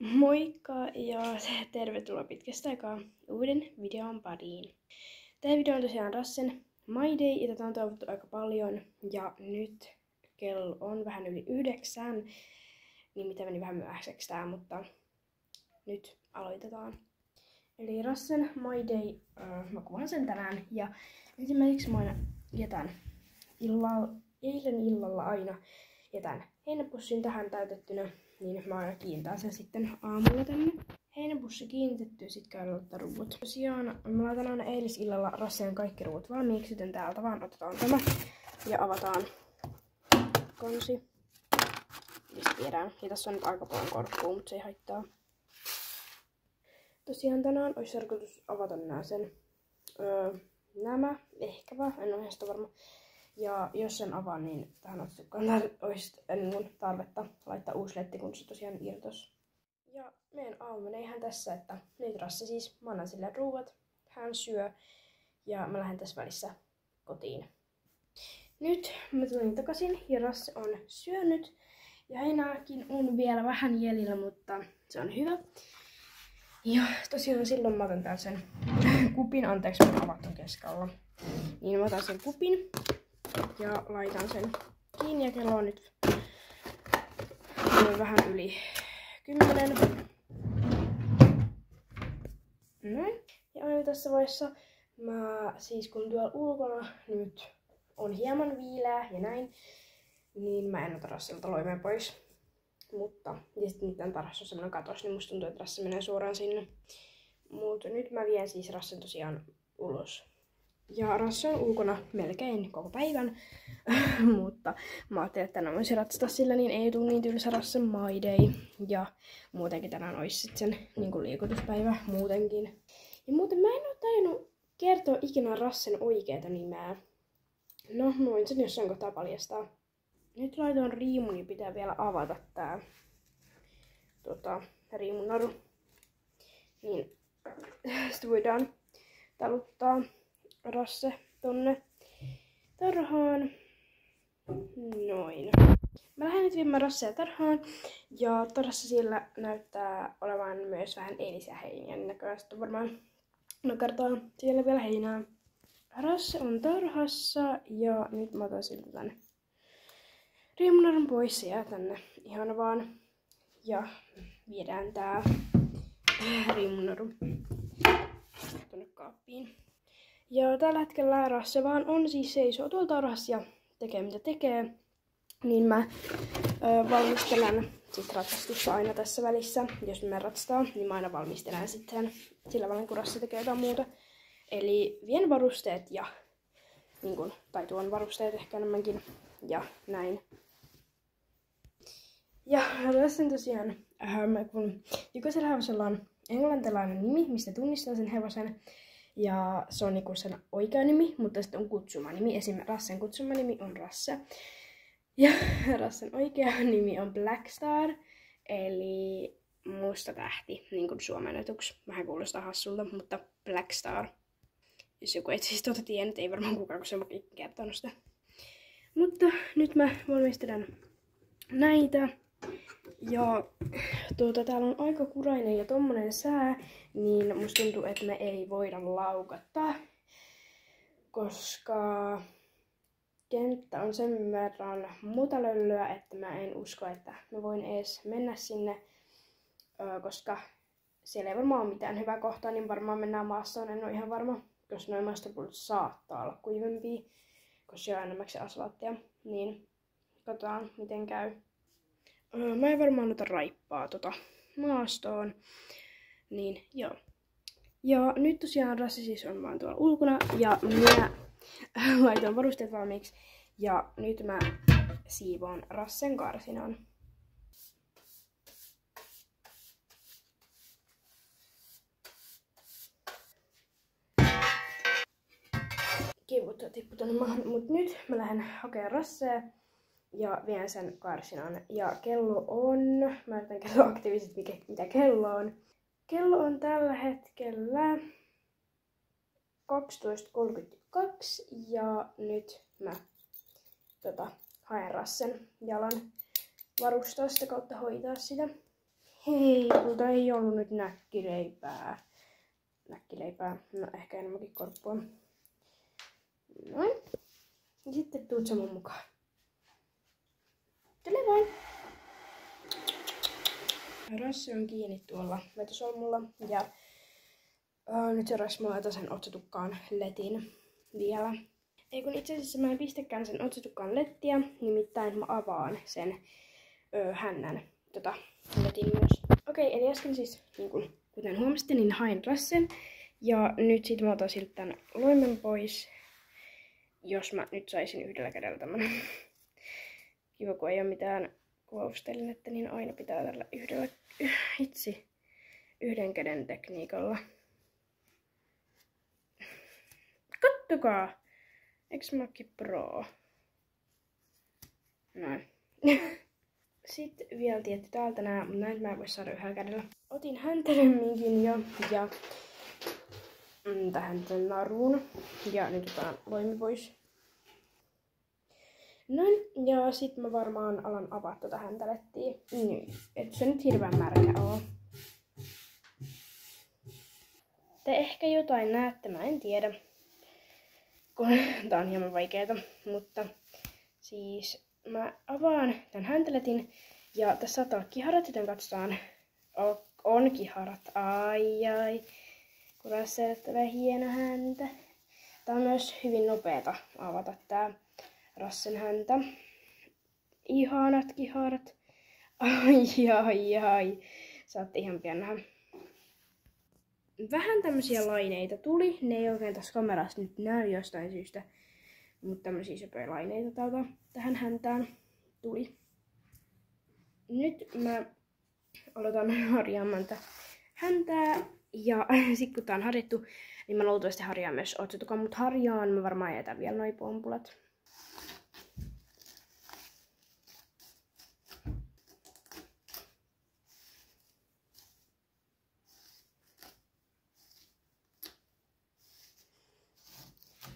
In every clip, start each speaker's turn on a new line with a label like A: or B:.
A: Moikka ja tervetuloa pitkästä aikaa uuden videon pariin. Tämä video on tosiaan Rassen My Day ja tätä on toivottu aika paljon ja nyt kello on vähän yli 9, niin mitä meni vähän myöhäiseksi tää, mutta nyt aloitetaan. Eli Rassen My Day, mä kuvaan sen tänään ja ensimmäiseksi mä aina jätän eilen illalla aina jätän heinäpussin tähän täytettynä, niin mä aina kiintään sen sitten aamulla tänne. Heinäpussi kiinnitetty, sit käydään laittaa ruuvut. Tosiaan mä laitan aina eilisillalla Rasseen kaikki ruuvut valmiiksi, joten täältä vaan otetaan tämä ja avataan kansi. Ja sit viedään. Ja tässä on nyt aika paljon korkkuu, mutta se ei haittaa. Tosiaan tänään olisi tarkoitus avata nämä, ehkäpä, en ole ihan sitä varma. Ja jos sen avaan, niin tähän otsikkoon olisi tarvetta laittaa uusi letti, kun se tosiaan irtos. Ja meidän aamu menee ihan tässä, että nyt Rasse siis, mä annan sille ruuat, hän syö ja mä lähden tässä välissä kotiin. Nyt mä tulin takaisin ja Rasse on syönyt ja heinääkin on vielä vähän jäljellä, mutta se on hyvä. Ja tosiaan silloin mä otan sen kupin, anteeksi mä avattu keskellä. Niin mä otan sen kupin ja laitan sen kiinni ja kello on nyt vähän yli 10. Näin. Ja aina tässä vaiheessa mä siis kun tuolla ulkona nyt on hieman viileä ja näin, niin mä en ota Rasselta loimea pois. Mutta, ja sitten nyt tämän tarhassa on semmonen katos, niin musta tuntuu, että Rasse menee suoraan sinne. Mutta nyt mä vien siis Rassen tosiaan ulos. Ja Rasse on ulkona melkein koko päivän, mutta mä ajattelin, että tänään voisin ratsastaa sillä, niin ei tule niin tylsä Rassen My Day. Ja muutenkin tänään olisi sitten sen niin liikutuspäivä muutenkin. Ja muuten mä en ole tajunnut kertoa ikinä Rassen oikeeta nimeä. No, voin sen jossain kohtaa paljastaa. Nyt laitoin riimun, niin pitää vielä avata tää riimunaru. Niin sitten voidaan taluttaa Rasse tonne tarhaan. Noin. Mä lähden nyt viemään Rassea tarhaan. Ja tarhassa siellä näyttää olevan myös vähän eilisiä heiniä. Niin näköjään sitten varmaan nakertaa siellä vielä heinää. Rasse on tarhassa ja nyt mä otan siltä tän riimunarun pois ja tänne ihan vaan. Ja viedään tää riimunaru tonne kaappiin. Ja tällä hetkellä Rasse vaan on siis seisoo tuolla tarhassa ja tekee mitä tekee. Niin mä valmistelen sit ratsastusta aina tässä välissä. Jos mä ratsastaa, niin mä aina valmistelen sitten sillä välin kun Rasse tekee jotain muuta. Eli vien varusteet ja tai tuon varusteet ehkä enemmänkin ja näin. Ja tässä tosiaan, kun jokaisella hevosella on englantilainen nimi, mistä tunnistaa sen hevosen. Ja se on niinku sen oikea nimi, mutta sitten on kutsumanimi. Esimerkiksi Rassen kutsumanimi on Rasse. Ja Rassen oikea nimi on Blackstar, eli musta tähti, niin kuin suomennetuksi. Vähän kuulostaa hassulta, mutta Blackstar. Jos joku ei siis tiennyt, ei varmaan kukaan, kun se on kertonut sitä. Mutta nyt mä valmistelen näitä. Ja täällä on aika kurainen ja tommonen sää, niin musta tuntuu, että me ei voida laukata, koska kenttä on sen verran mutalöllöä, että mä en usko, että mä voin edes mennä sinne, koska siellä ei varmaan ole mitään hyvää kohtaa, niin varmaan mennään maastoon, en ole ihan varma, koska noin maastopuolet saattaa olla kuivempia, koska se on enemmän asfalttia, niin katsotaan miten käy. Mä en varmaan ota raippaa maastoon, niin joo. Ja nyt tosiaan Rasse siis on vaan tuolla ulkona ja minä laitoin varusteet valmiiksi ja nyt mä siivoon Rassen karsinan. Kivut tippu tonne maahan, mut nyt mä lähden hakemaan Rassea ja vien sen karsinan. Ja kello on, mä yritän kello aktiivisesti mitä kello on. Kello on tällä hetkellä 12:32 ja nyt mä haen Rassen jalan varustaa sitä kautta hoitaa sitä. Hei, kulta ei ollut nyt näkkileipää. No ehkä enemmänkin korppua. Noin. Ja sitten tuut sä mun mukaan. Tule vain. Rassi on kiinni tuolla vetosolmulla ja nyt se Rassi laittaa sen otsatukkaan letin vielä. Ei kun itse asiassa mä en pistäkään sen otsatukkaan lettiä, nimittäin mä avaan sen hännän letin myös. Okei, eli äsken siis, niin kuten huomasitte, niin hain Rassen. Ja nyt sit mä otan siltä tän loimen pois, jos mä nyt saisin yhdellä kädellä tämmönen. Kiva, kun ei oo mitään kuvaustelinettä, niin aina pitää tällä yhden käden tekniikalla. Kattokaa! Eiks mä ookin pro? Noin. Sitten vielä tietty täältä nää, mutta näitä mä en voi saada yhdellä kädellä. Otin häntelemminkin jo ja tähän tän naruun. Ja nyt otan loimi pois. Noin, ja sit mä varmaan alan avaa tota häntälettiä. Niin, et se nyt hirveän märkä oo. Te ehkä jotain näette, mä en tiedä. Kun tää on hieman vaikeeta, mutta siis mä avaan tän häntäletin ja tässä saattaa olla kiharat, joten katsotaan. On kiharat, ai. Kun Rasselta tulee hieno häntä. Tää on myös hyvin nopeeta avata tää Rassen häntä. Ihanat kiharat. Ai. Saatte ihan pian nähdä. Vähän tämmösiä laineita tuli. Ne ei oikein tässä kamerassa nyt näy jostain syystä. Mutta tämmösiä söpöjä laineita tähän häntään tuli. Nyt mä aloitan harjaamaan tätä häntää. Ja sit kun tää on harjattu, niin mä luultavasti harjaan myös otsatukan, mutta harjaan mä varmaan jätän vielä noi pompulat.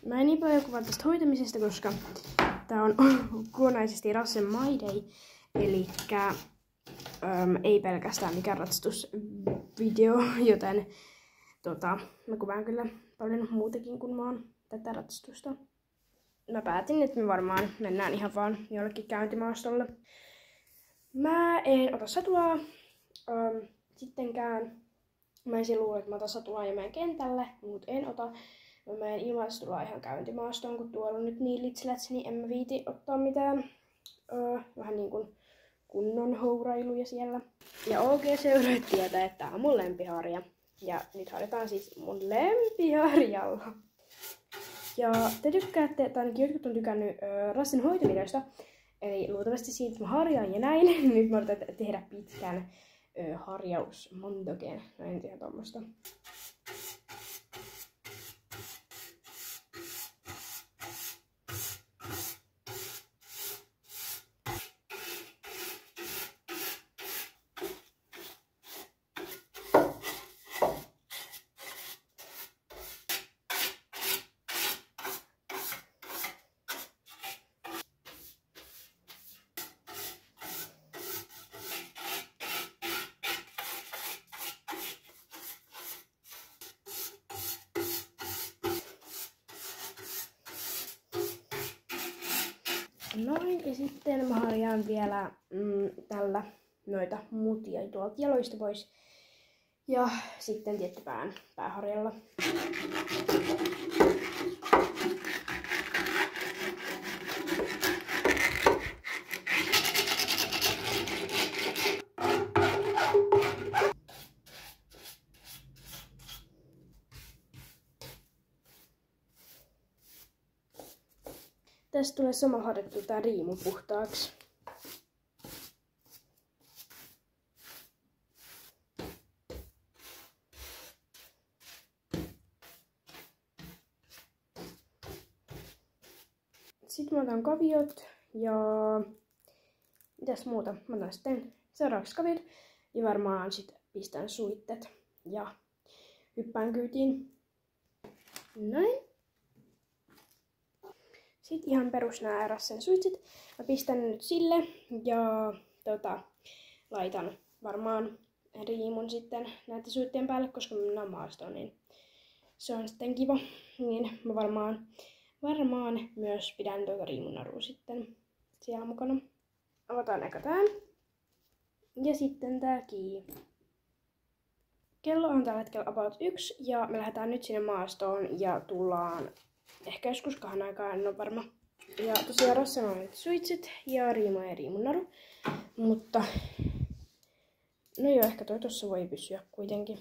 A: Mä en niin paljon kuvaa tästä hoitamisesta, koska tää on kokonaisesti Rassen My Day, elikkä ei pelkästään mikään ratsastusvideo, joten mä kuvaan kyllä paljon muutakin kuin vaan tätä ratsastusta. Mä päätin, että me varmaan mennään ihan vaan jollekin käyntimaastolle. Mä en ota satulaa sittenkään. Mä ensin luulen, että mä otan satulaa ja menen kentälle, mutta en ota. Mä menen ilman satulaa ihan käyntimaastoon, kun tuolla on nyt niin litslets, niin en mä viiti ottaa mitään vähän niin kuin kunnon hourailuja siellä. Ja OG-seuraajat tietää, että tää on mun lempiharja. Ja nyt harjataan siis mun lempiharjalla. Ja te tykkäätte, tai ainakin jotkut on tykännyt Rassen hoitovideosta. Eli luultavasti siitä, että mä harjaan ja näin. Nyt mä odotan tehdä pitkän harjausmontogen. No en tiedä tommoista. Noin, ja sitten mä harjaan vielä tällä noita mutia tuolta jaloista pois. Ja sitten tietty pääharjalla. Tästä tulee samalla harjattu tää riimu puhtaaksi. Sitten mä otan kaviot ja mitäs muuta? Mä otan sitten seuraavaksi kaviot ja varmaan sit pistän suittet ja hyppään kyytiin. Noin. Sitten ihan perus nää Rassen suitsit. Mä pistän ne nyt sille ja laitan varmaan riimun sitten näiden syyttien päälle, koska me mennään maastoon, niin se on sitten kiva. Niin mä varmaan myös pidän tuota riimunarua sitten siellä mukana. Avataan eka tää. Ja sitten tää kii. Kello on tällä hetkellä about 1 ja me lähdetään nyt sinne maastoon ja tullaan ehkä joskus 2 aikaa, en ole varma. Ja tosiaan Rassella on nyt suitsit ja riima ja riimunaru. Mutta no joo, ehkä toi tossa voi pysyä kuitenkin.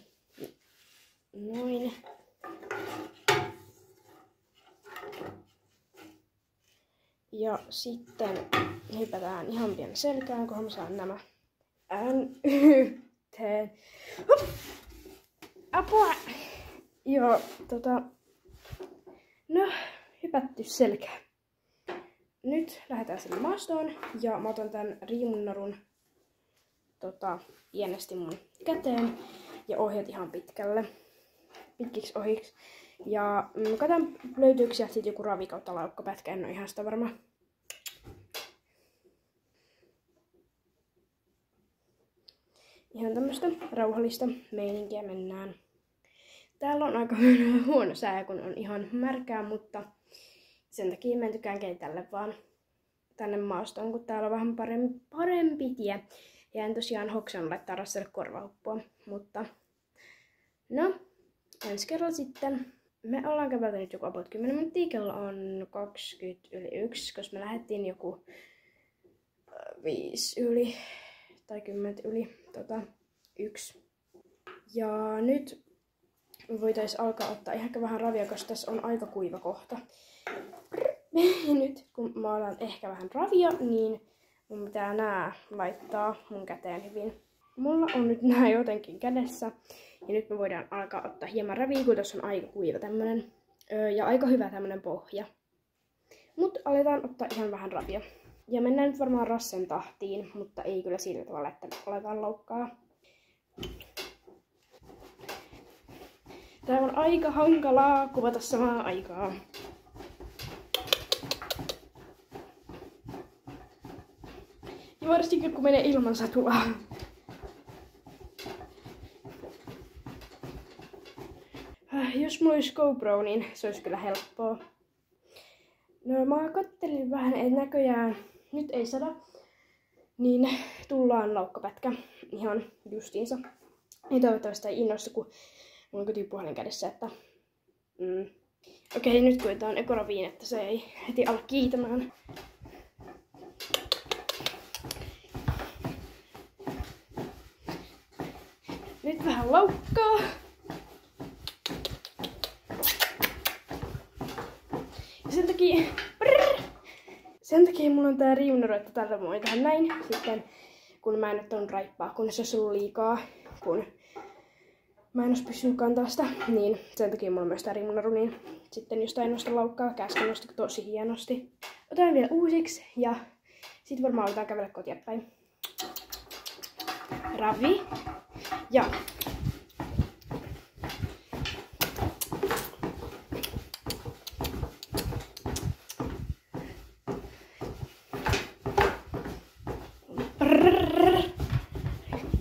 A: Noin. Ja sitten hypätään ihan pian selkään, kunhan mä saan nämä yhteen. Apua! Joo, no, hypätty selkään. Nyt lähdetään sinne maastoon ja mä otan tän riimunnarun pienesti mun käteen ja ohjat ihan pitkiksi ohiksi. Ja katsotaan löytyykö sieltä sit joku ravi kautta laukkapätkä, en oo ihan sitä varma. Ihan tämmöstä rauhallista meininkiä mennään. Täällä on aika huono sää, kun on ihan märkää, mutta sen takia mä en tykkään kentälle vaan tänne maastoon, kun täällä on vähän parempi tie. Ja en tosiaan hoksannut laittaa Rasselle korvahuppua, mutta no, ensi kerralla sitten. Me ollaan kävelty nyt joku about 10 minuuttia, kello on 1, koska me lähdettiin joku 5 yli tai 10 yli 1. Ja nyt voitais alkaa ottaa ehkä vähän ravia, koska tässä on aika kuiva kohta. Ja nyt kun mä otan ehkä vähän ravia, niin mun pitää nää laittaa mun käteen hyvin. Mulla on nyt nää jotenkin kädessä. Ja nyt me voidaan alkaa ottaa hieman ravia, kun tässä on aika kuiva tämmönen. Ja aika hyvä tämmönen pohja. Mut aletaan ottaa ihan vähän ravia. Ja mennään nyt varmaan Rassen tahtiin, mutta ei kyllä sillä tavalla, että aletaan loukkaa. Tää on aika hankalaa kuvata samaan aikaan. Ja varsinkin kun menee ilman satulaa. Jos mulla olisi GoPro, niin se olisi kyllä helppoa. No mä kattelin vähän, että näköjään nyt ei sada, niin tullaan laukkapätkä ihan justiinsa. Ja toivottavasti ei innosta, kun mulla on kotipuhelin kädessä, että okei, nyt koetaan ekoraviin, että se ei heti ala kiitämään. Nyt vähän laukkaa. Sen takia mulla on tää riunaru, että tällä voi tehdä näin. Sitten kun mä en ottanut raippaa, kun se olisi ollut liikaa, kun mä en olisi pystynyt kantaa sitä, niin sen takia mulla on myös tää riunaru, niin sitten jos tää ei nosta laukkaa, käsken nosti tosi hienosti. Otan vielä uusiksi ja sit varmaan aletaan kävellä kotia päin. Ravi. Ja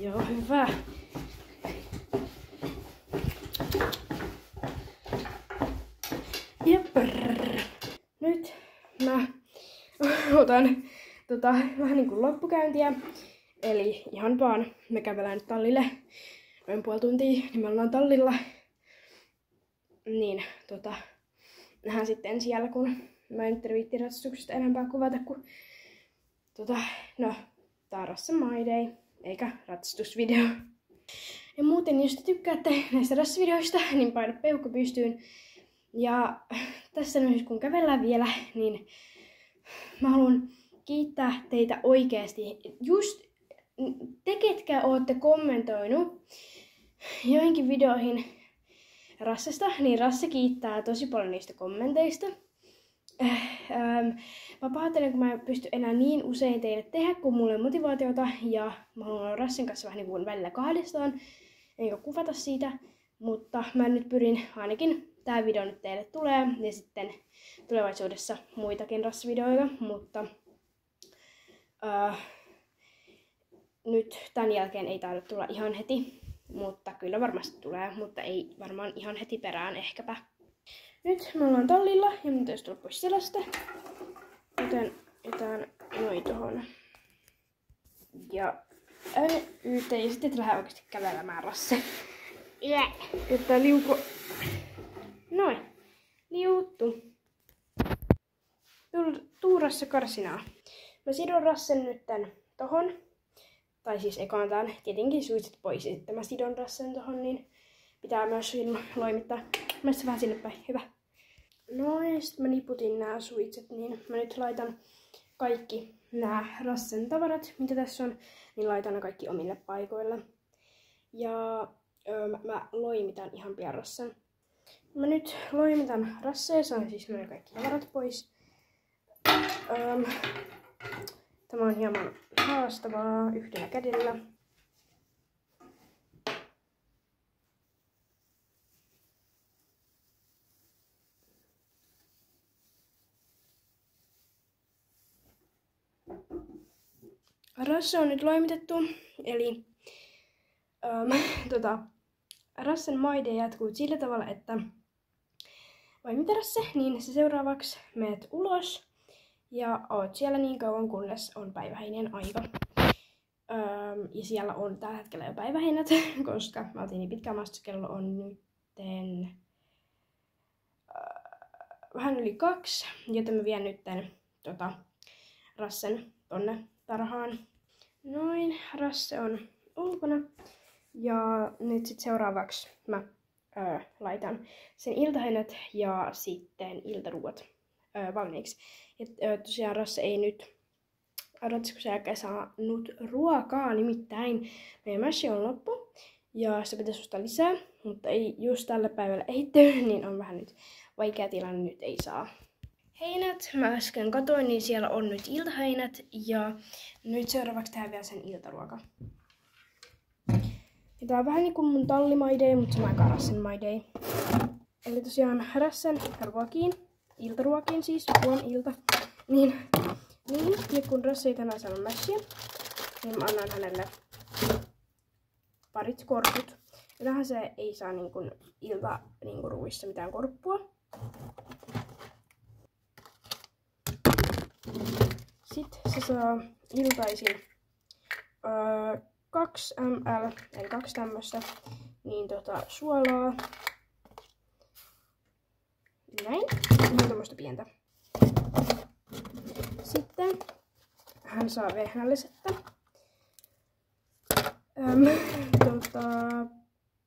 A: joo, hyvä. Ja nyt mä otan vähän niin kuin loppukäyntiä. Eli ihan vaan me kävelään nyt tallille noin puoli tuntia, niin me ollaan tallilla. Niin nähdään sitten siellä, kun mä en nyt viitti ratsastuksesta enempää kuvata, kun no, tää on Rassen My Day, eikä ratsastusvideo. Ja muuten, jos te tykkäätte näistä ratsasvideoista, niin paina peukku pystyyn. Ja tässä nyt kun kävellään vielä, niin mä haluan kiittää teitä oikeasti. Just te, ketkä ootte kommentoinut joihinkin videoihin Rassesta, niin Rasse kiittää tosi paljon niistä kommenteista. Mä pahoittelen, kun mä en pysty enää niin usein teille tehdä, kun mulla on motivaatiota ja mä haluan olla Rassen kanssa vähän niin kuin välillä kahdestaan, enkä kuvata siitä, mutta mä nyt pyrin ainakin tää video nyt teille tulee ja sitten tulevaisuudessa muitakin Rasse-videoita, mutta nyt tämän jälkeen ei taida tulla ihan heti, mutta kyllä varmasti tulee, mutta ei varmaan ihan heti perään ehkäpä. Nyt me ollaan tallilla ja mun täytyy tulla pois selästä, joten jätän noin tohon. Ja ja sitten lähden oikeasti kävelemään Rasse. Jotta liuku. Noin. Liuttu. Tuu Rasse karsinaa. Mä sidon Rassen nyt tän tohon. Tai siis ekaan tän tietenkin suitset pois. Sitten mä sidon Rassen tohon, niin pitää myös loimittaa. Mä vähän sinne päin. Hyvä. Noin, sit mä niputin nää suitset, niin mä nyt laitan kaikki nämä Rassen tavarat, mitä tässä on, niin laitan ne kaikki omille paikoille. Ja mä loimitan ihan pian Rassen. Mä nyt loimitan Rasseen, saan siis nämä kaikki tavarat pois. Tämä on hieman haastavaa yhdellä kädellä. Rasse on nyt loimitettu, eli Rassen maide jatkuu sillä tavalla, että loimita Rasse, niin se seuraavaksi menet ulos ja oot siellä niin kauan, kunnes on päiväheinien aika. Ja siellä on tällä hetkellä jo päiväheinät, koska mä otin niin pitkään maasta, kello on nytten vähän yli 2, joten mä vien nytten Rassen tonne tarhaan. Noin, Rasse on ulkona. Ja nyt sit seuraavaksi mä laitan sen iltaheinät ja sitten iltaruuat valmiiksi. Ja tosiaan Rasse ei nyt odottaisiko saanut ruokaa, nimittäin meidän mässi on loppu. Ja se pitäisi ostaa lisää, mutta ei just tällä päivällä ehitty, niin on vähän nyt vaikea tilanne, nyt ei saa. Heinät, mä äsken katoin, niin siellä on nyt iltaheinät ja nyt seuraavaksi tehdään vielä sen iltaruoka. Ja tää on vähän niinku mun tallimaidei, mutta sama aikaan Rassen maidei. Eli tosiaan Rassen ruokiin, iltaruokiin siis, huom ilta. Niin, ja kun Rasse ei tänään saanut mässiä, niin mä annan hänelle parit korput. Yleensä se ei saa niinku iltaruuissa mitään korppua. Sitten se saa iltaisin 2 ml, eli 2 tämmöstä, niin suolaa. Näin, ihan tämmöstä pientä. Sitten hän saa vehnällisettä.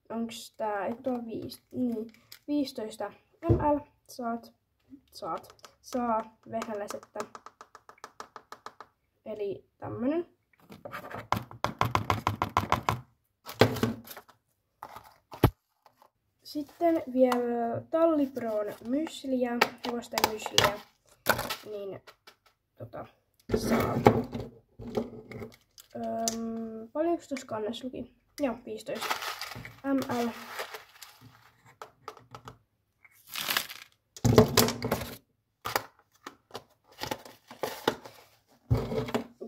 A: Onks tää, ei tuo 15 ml saa vehnällisettä. Eli tämmönen. Sitten vielä Talliproon mysliä, hevosten mysliä, niin saa. Paljonko tuossa kannessa luki? Joo, 15 ml.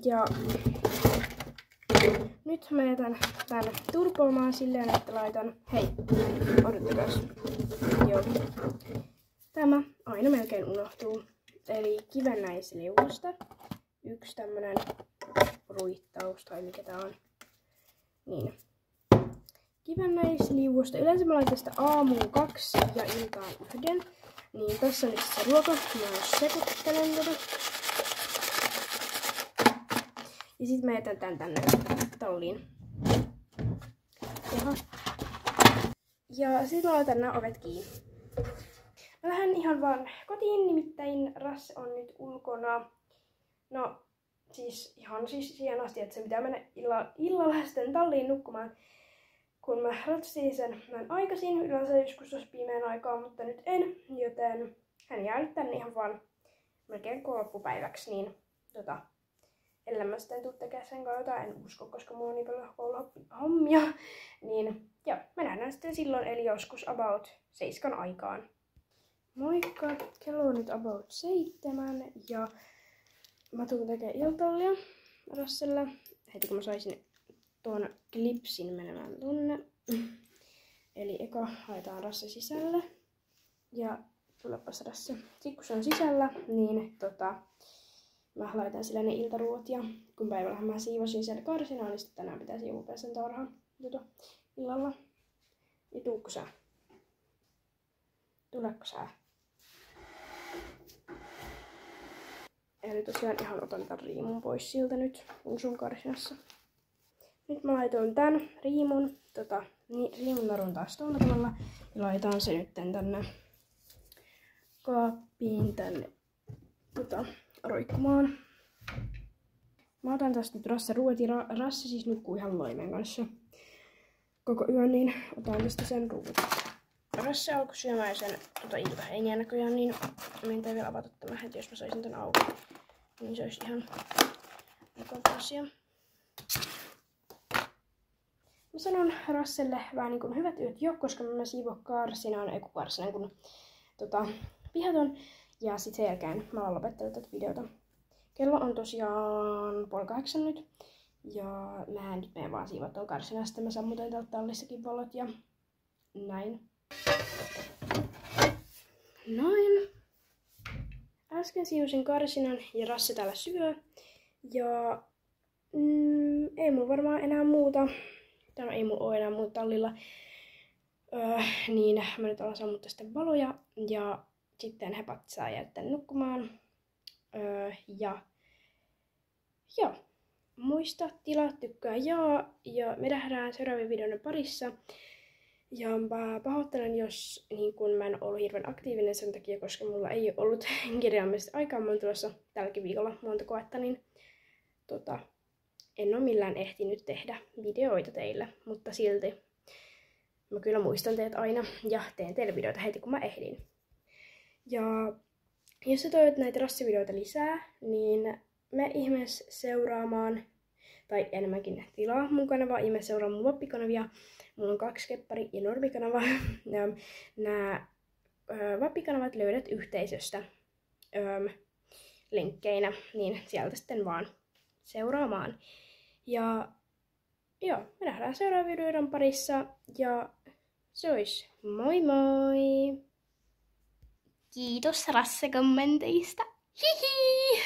A: Ja nyt mä jätän tän turpoamaan silleen, että laitan, hei, odottakas, joo, tämä aina melkein unohtuu, eli kivennäisliuosta, yksi tämmönen ruittaus tai mikä tää on, niin, kivennäisliuosta, yleensä mä laitan sitä aamuun 2 ja iltaan 1, niin tässä on nyt se ruoka, mä sekoittelen tätä. Ja sit mä jätän tän tänne talliin. Jaha. Ja sit mä laitan nämä ovet kiinni. Mä lähden ihan vaan kotiin, nimittäin Rasse on nyt ulkona. No siis ihan siihen asti, että se pitää mennä illalla sitten talliin nukkumaan. Kun mä ratsasin sen näin aikaisin, yleensä joskus olisi pimeän aikaa, mutta nyt en. Joten hän jää nyt tänne ihan vaan melkein loppupäiväksi, niin ellei mä sitten tuu tekemään sen kanssa jotain, en usko, koska mulla on niin paljon kouluhommia. Niin joo, me nähdään sitten silloin, eli joskus about 7 aikaan. Moikka! Kello on nyt about 7 ja mä tuun tekemään iltallia Rasselle heti kun mä saisin ton klipsin menemään tonne. Eli eka haetaan rasse sisälle. Ja tulepas rasse. Sitten kun se on sisällä, niin mä laitan sille ne iltaruot. Ja kun päivällähän mä siivosin siellä karsinaa, niin sitten tänään pitää siivopea sen tarhan illalla. Ja tuukko sä? Tulekko sä? Eli tosiaan ihan otan tän riimun pois siltä nyt, kun sun karsinassa. Nyt mä laitoin tän riimun narun taas tuolla tavalla. Ja laitan sen nyt tänne kaappiin tänne roikkumaan. Mä otan tästä nyt rasseruuat ja Rasse siis nukkuu ihan loimen kanssa koko yön, niin otan tästä sen ruuat. Rasse alkoi syömään sen iltaheiniä näköjään, niin mä en vielä avata tämän heti, jos mä saisin tän auki. Niin se olisi ihan mukava asia. Mä sanon Rasselle vähän niin kuin hyvät yöt jo, koska mä siivon karsinaan, kun pihaton. Ja sit sen jälkeen mä oon lopettanut tätä videota. Kello on tosiaan 7:30 nyt. Ja mä nyt menen vaan siivot ton karsinasta. Mä sammutan täältä tallissakin valot ja näin. Noin. Äsken siivosin karsinan ja Rasse täällä syö. Ja ei mulla varmaan enää muuta. Ei mulla oo enää muuta tallilla. Niin mä nyt alan sammuttaa sitten valoja. Ja sitten hepat saa jättää nukkumaan. Ja muista, tilaa, tykkää, ja me nähdään seuraavien videoiden parissa. Ja mä pahoittelen, jos niin kun mä en ollut hirveän aktiivinen sen takia, koska mulla ei ollut kirjaimellisesti aikaa. Mä oon tulossa tälläkin viikolla monta koetta, niin en oo millään ehtinyt tehdä videoita teille, mutta silti mä kyllä muistan teet aina ja teen teille videoita heti kun mä ehdin. Ja jos sä toivot näitä rassivideoita lisää, niin me ihmeessä seuraamaan, tai enemmänkin tilaa mun kanavaa, ihmeessä seuraa mun vappikanavia. Mulla on 2 keppari- ja normikanavaa. Nämä vappikanavat löydät yhteisöstä linkkeinä, niin sieltä sitten vaan seuraamaan. Ja joo, me nähdään seuraavien videoiden parissa, ja se olisi moi moi! Kiitos Rasse-kommenteista. Hihi!